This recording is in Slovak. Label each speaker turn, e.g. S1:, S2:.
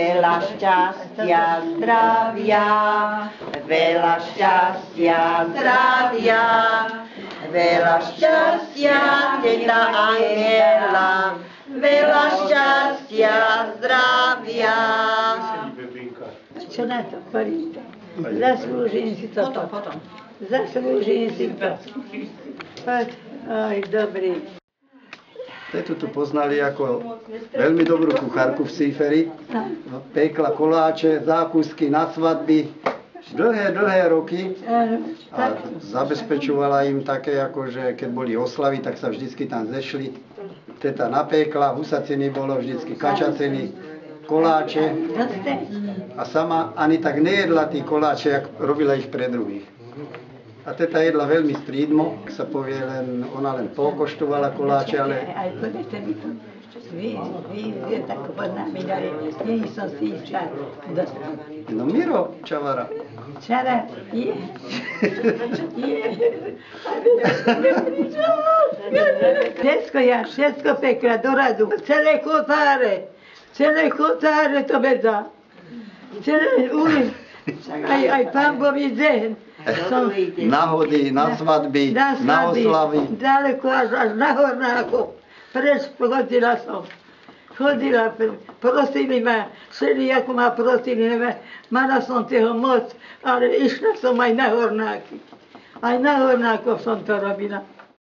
S1: Veľa šťastia, zdravia, veľa šťastia, zdravia, veľa šťastia, teta Angela, veľa šťastia, zdravia.
S2: Čo na to povíte? Zaslúžim si to. Zaslúžim si to. Aj, dobrý.
S3: Tetu tu poznali ako veľmi dobrú kuchárku v Cíferi. Pekla koláče, zákusky na svadby, dlhé roky. A zabezpečovala im také, akože keď boli oslavy, tak sa vždycky tam zešli. Teta napekla, husaciny bolo vždycky, kačaciny, koláče. A sama ani tak nejedla tí koláče, jak robila ich pre druhých. A teta jedla veľmi strídmo, sa povie, ona len pokoštovala koláče, ale...
S2: Aj poviete mi to, vy tak poznáme, ale nie som si istá.
S3: No Miro Čavara.
S2: Čavara, je. Všetko pekla do radu. Celé kotáre to vedá. Celé ulic. Aj pán Boží zehen.
S3: Nahody, na svadby, na oslavy.
S2: Ďaleko až na Hornáko. Preč chodila som. Prosili ma, všelijako ma prosili, mala som toho moc, ale išla som aj na Hornáky. Aj na Hornákoch som to robila.